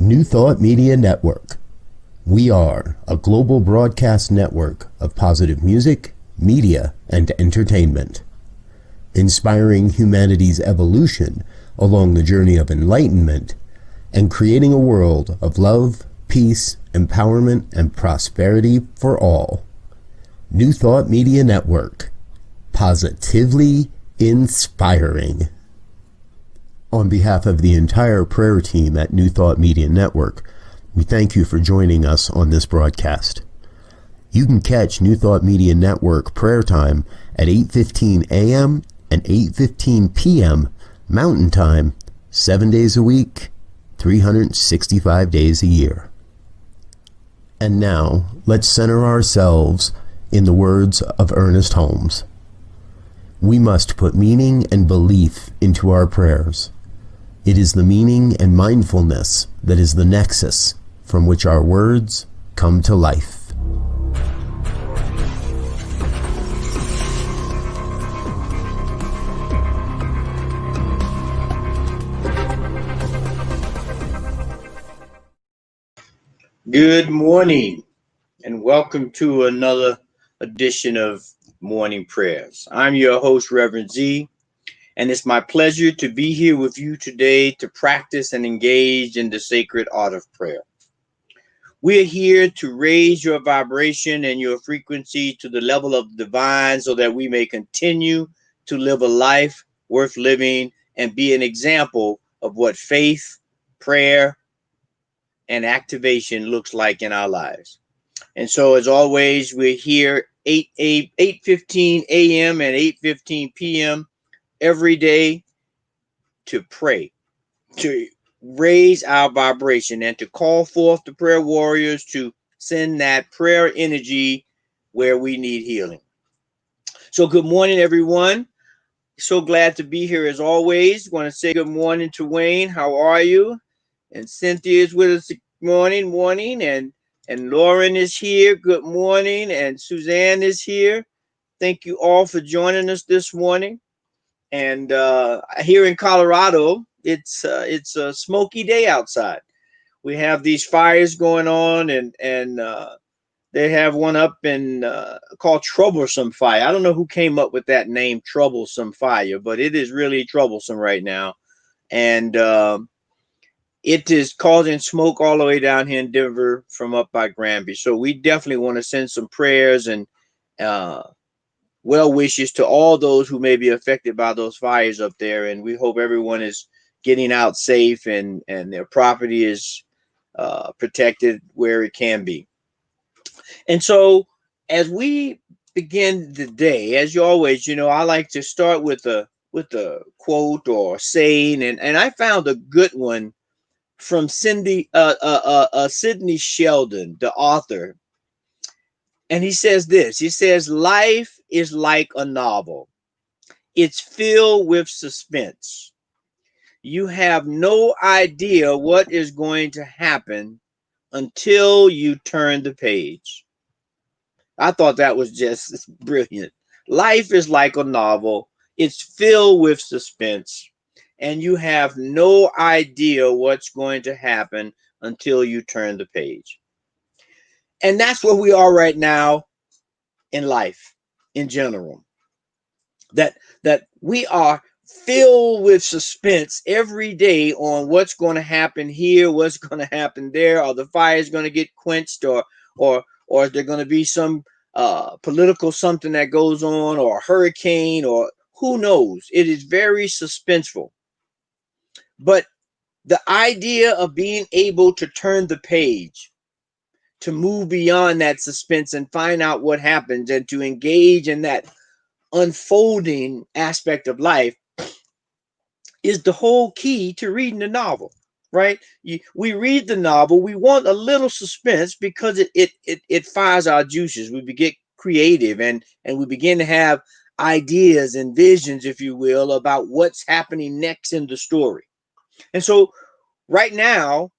New Thought Media Network. We are a global broadcast network of positive music, media, and entertainment, inspiring humanity's evolution along the journey of enlightenment and creating a world of love, peace, empowerment, and prosperity for all. New Thought Media Network. Positively inspiring. On behalf of the entire prayer team at New Thought Media Network, we thank you for joining us on this broadcast. You can catch New Thought Media Network prayer time at 8:15 a.m. and 8:15 p.m. Mountain Time, 7 days a week, 365 days a year. And now, let's center ourselves in the words of Ernest Holmes. We must put meaning and belief into our prayers. It is the meaning and mindfulness that is the nexus from which our words come to life. Good morning, and welcome to another edition of Morning Prayers. I'm your host, Reverend Z, and it's my pleasure to be here with you today to practice and engage in the sacred art of prayer. We're here to raise your vibration and your frequency to the level of divine so that we may continue to live a life worth living and be an example of what faith, prayer, and activation looks like in our lives. And so, as always, we're here 8:15 a.m. and 8:15 p.m. every day to pray, to raise our vibration, and to call forth the prayer warriors to send that prayer energy where we need healing. So good morning, everyone. So glad to be here as always. Want to say good morning to Wayne. How are you? And Cynthia is with us. Morning. And Lauren is here. Good morning. And Suzanne is here. Thank you all for joining us this morning. And here in Colorado, it's a smoky day outside. We have these fires going on, and they have one up in called Troublesome Fire. I don't know who came up with that name, Troublesome Fire, but it is really troublesome right now, and it is causing smoke all the way down here in Denver from up by Granby. So we definitely want to send some prayers and well wishes to all those who may be affected by those fires up there, and we hope everyone is getting out safe and their property is protected where it can be. And so as we begin the day, as you always, I like to start with a quote or saying, and I found a good one from Sidney Sheldon, the author. And he says this, he says, life is like a novel. It's filled with suspense. You have no idea what is going to happen until you turn the page. I thought that was just brilliant. Life is like a novel. It's filled with suspense. And you have no idea what's going to happen until you turn the page. And that's where we are right now in life in general. That we are filled with suspense every day on what's going to happen here, what's going to happen there. Are the fires going to get quenched, or is there going to be some political something that goes on, or a hurricane, or who knows? It is very suspenseful. But the idea of being able to turn the page, to move beyond that suspense and find out what happens, and to engage in that unfolding aspect of life is the whole key to reading the novel, right? We read the novel, we want a little suspense because it fires our juices. We get creative and we begin to have ideas and visions, if you will, about what's happening next in the story. And so right now,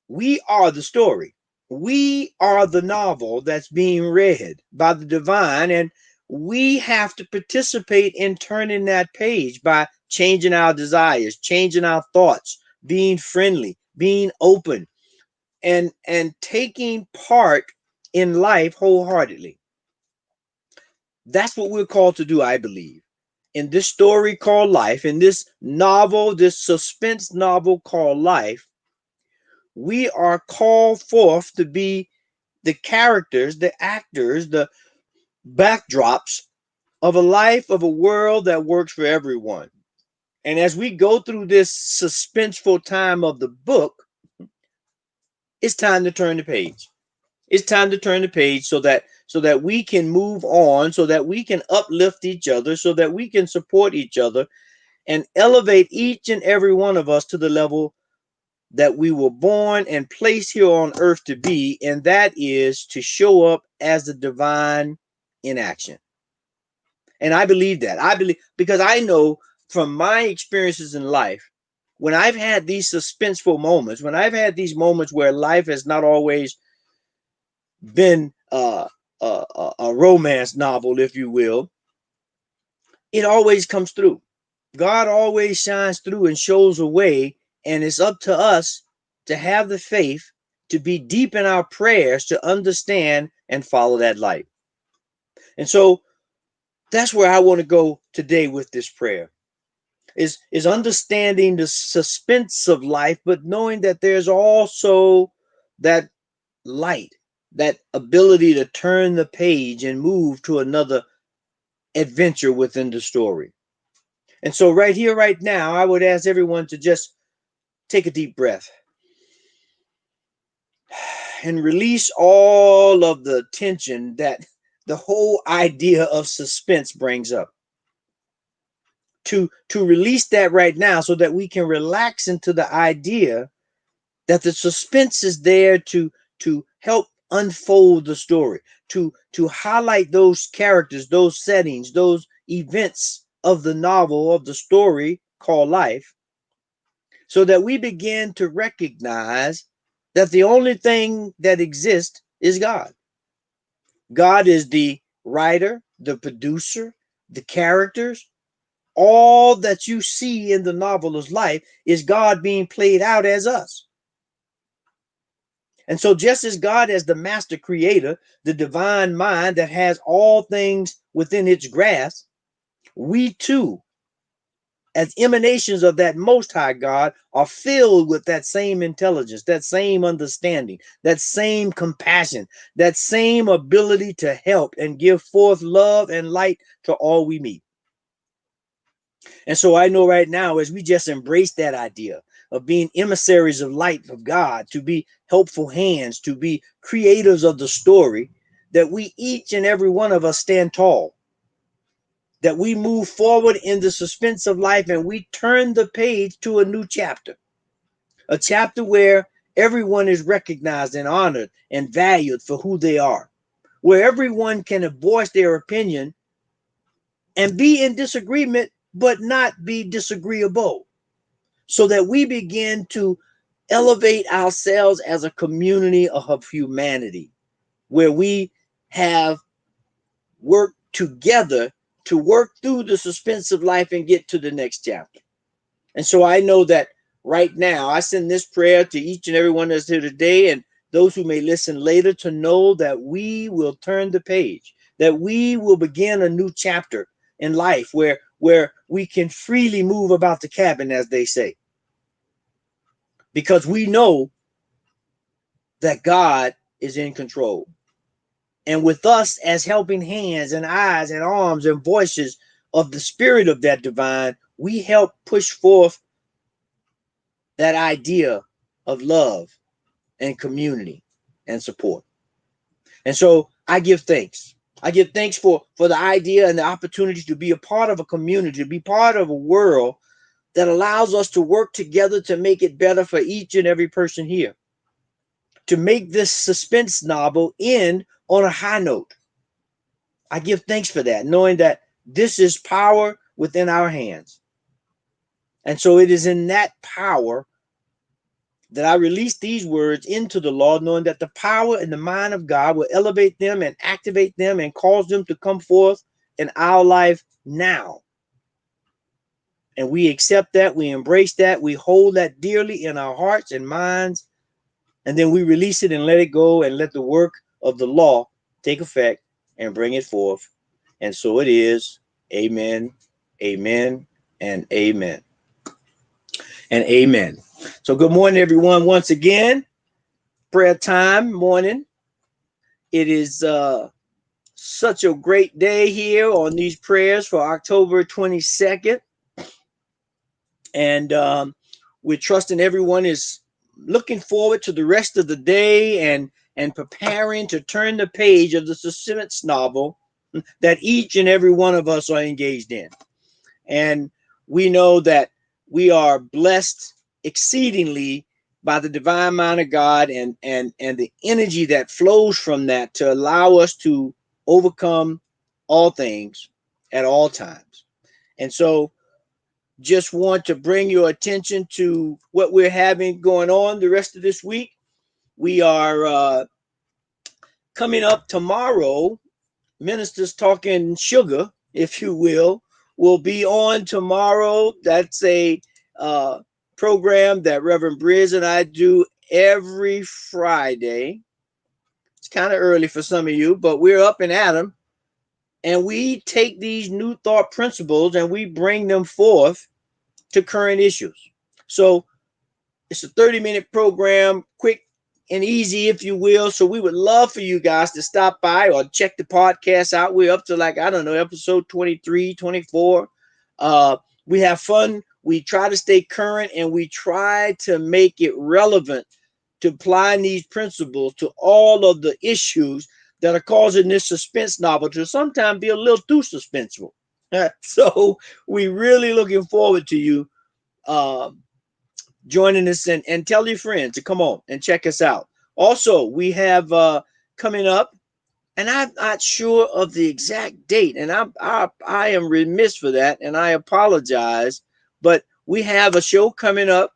we are the story. We are the novel that's being read by the divine, and we have to participate in turning that page by changing our desires, changing our thoughts, being friendly, being open, and taking part in life wholeheartedly. That's what we're called to do, I believe. In this story called life, in this novel, this suspense novel called life, we are called forth to be the characters, the actors, the backdrops of a life, of a world that works for everyone. And as we go through this suspenseful time of the book, it's time to turn the page. It's time to turn the page so that we can move on, so that we can uplift each other, so that we can support each other and elevate each and every one of us to the level that we were born and placed here on earth to be, and that is to show up as the divine in action. And I believe that. I believe, because I know from my experiences in life, when I've had these suspenseful moments, when I've had these moments where life has not always been a romance novel, if you will, it always comes through. God always shines through and shows a way, and it's up to us to have the faith, to be deep in our prayers, to understand and follow that light. And so that's where I want to go today with this prayer. Is understanding the suspense of life, but knowing that there's also that light, that ability to turn the page and move to another adventure within the story. And so right here, right now, I would ask everyone to just take a deep breath and release all of the tension that the whole idea of suspense brings up. To release that right now so that we can relax into the idea that the suspense is there to help unfold the story, to highlight those characters, those settings, those events of the novel, of the story called life, so that we begin to recognize that the only thing that exists is God. God is the writer, the producer, the characters. All that you see in the novel's life is God being played out as us. And so just as God as the master creator, the divine mind that has all things within its grasp, we too, as emanations of that most high God, are filled with that same intelligence, that same understanding, that same compassion, that same ability to help and give forth love and light to all we meet. And so I know right now, as we just embrace that idea of being emissaries of light of God, to be helpful hands, to be creators of the story, that we each and every one of us stand tall, that we move forward in the suspense of life and we turn the page to a new chapter, a chapter where everyone is recognized and honored and valued for who they are, where everyone can voice their opinion and be in disagreement, but not be disagreeable, so that we begin to elevate ourselves as a community of humanity, where we have worked together to work through the suspense of life and get to the next chapter. And so I know that right now, I send this prayer to each and every one that's here today, and those who may listen later, to know that we will turn the page, that we will begin a new chapter in life where we can freely move about the cabin, as they say, because we know that God is in control. And with us as helping hands and eyes and arms and voices of the spirit of that divine, we help push forth that idea of love and community and support. And so I give thanks. I give thanks for the idea and the opportunity to be a part of a community, to be part of a world that allows us to work together to make it better for each and every person here, to make this suspense novel end on a high note. I give thanks for that, knowing that this is power within our hands. And so it is in that power that I release these words into the law, knowing that the power and the mind of God will elevate them and activate them and cause them to come forth in our life now. And we accept that, we embrace that, we hold that dearly in our hearts and minds, and then we release it and let it go and let the work of the law take effect and bring it forth. And so it is. Amen, amen, and amen, and amen. So good morning, everyone. Once again, prayer time morning. It is such a great day here on these prayers for October 22nd. And we're trusting everyone is looking forward to the rest of the day and preparing to turn the page of the suspense novel that each and every one of us are engaged in. And we know that we are blessed exceedingly by the divine mind of God and the energy that flows from that to allow us to overcome all things at all times. And so just want to bring your attention to what we're having going on the rest of this week. We are coming up tomorrow. Ministers Talking Sugar, if you will be on tomorrow. That's a program that Reverend Briz and I do every Friday. It's kind of early for some of you, but we're up and at them. And we take these new thought principles and we bring them forth to current issues. So it's a 30-minute program, quick and easy, if you will. So we would love for you guys to stop by or check the podcast out. We're up to episode 23, 24. We have fun. We try to stay current and we try to make it relevant to applying these principles to all of the issues that are causing this suspense novel to sometimes be a little too suspenseful. So we really looking forward to you joining us and tell your friends to come on and check us out. Also, we have coming up, and I'm not sure of the exact date, and I am remiss for that, and I apologize, but we have a show coming up,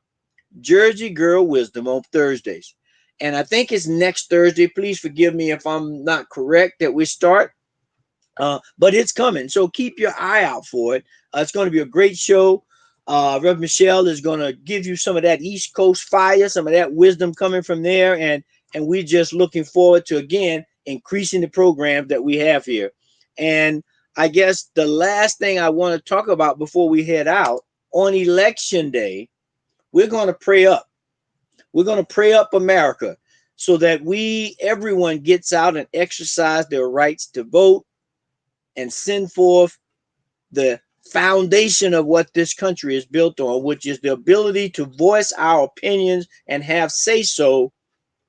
Jersey Girl Wisdom, on Thursdays. And I think it's next Thursday. Please forgive me if I'm not correct that we start. But it's coming, so keep your eye out for it. It's going to be a great show. Reverend Michelle is going to give you some of that East Coast fire, some of that wisdom coming from there, and we're just looking forward to, again, increasing the programs that we have here. And I guess the last thing I want to talk about before we head out, on Election Day, we're going to pray up. We're going to pray up America so that everyone gets out and exercise their rights to vote and send forth the foundation of what this country is built on, which is the ability to voice our opinions and have say so,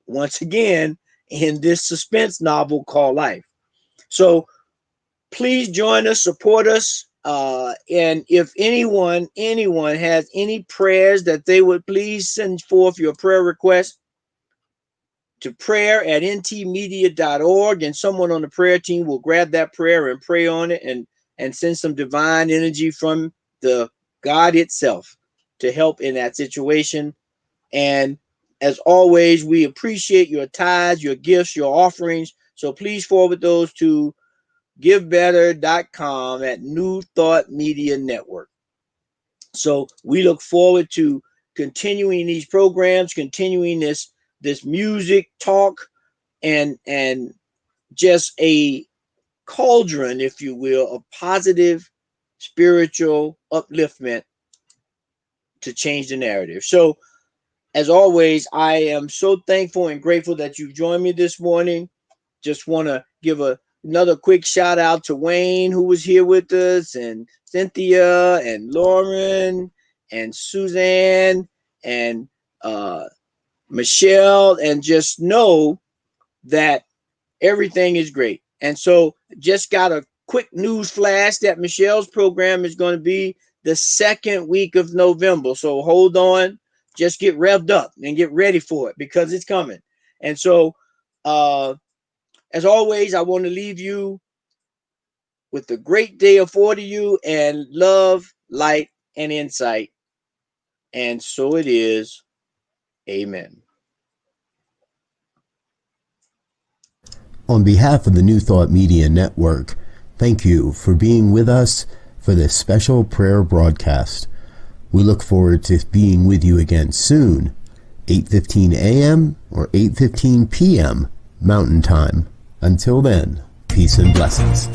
once again, in this suspense novel called life. So please join us, support us. And if anyone has any prayers that they would please send forth your prayer request to prayer@ntmedia.org, and someone on the prayer team will grab that prayer and pray on it and send some divine energy from the God itself to help in that situation. And as always, we appreciate your tithes, your gifts, your offerings. So please forward those to givebetter.com at New Thought Media Network. So we look forward to continuing these programs, continuing this music talk, and just a cauldron, if you will, of positive spiritual upliftment to change the narrative. So as always, I am so thankful and grateful that you joined me this morning. Just want to give another quick shout out to Wayne, who was here with us, and Cynthia and Lauren and Suzanne and Michelle, and just know that everything is great. And so just got a quick news flash that Michelle's program is going to be the second week of November. So hold on, just get revved up and get ready for it because it's coming. And so as always, I want to leave you with a great day afforded you and love, light, and insight. And so it is. Amen. On behalf of the New Thought Media Network, thank you for being with us for this special prayer broadcast We look forward to being with you again soon, 8:15 a.m. or 8:15 p.m. Mountain Time. Until then, peace and blessings.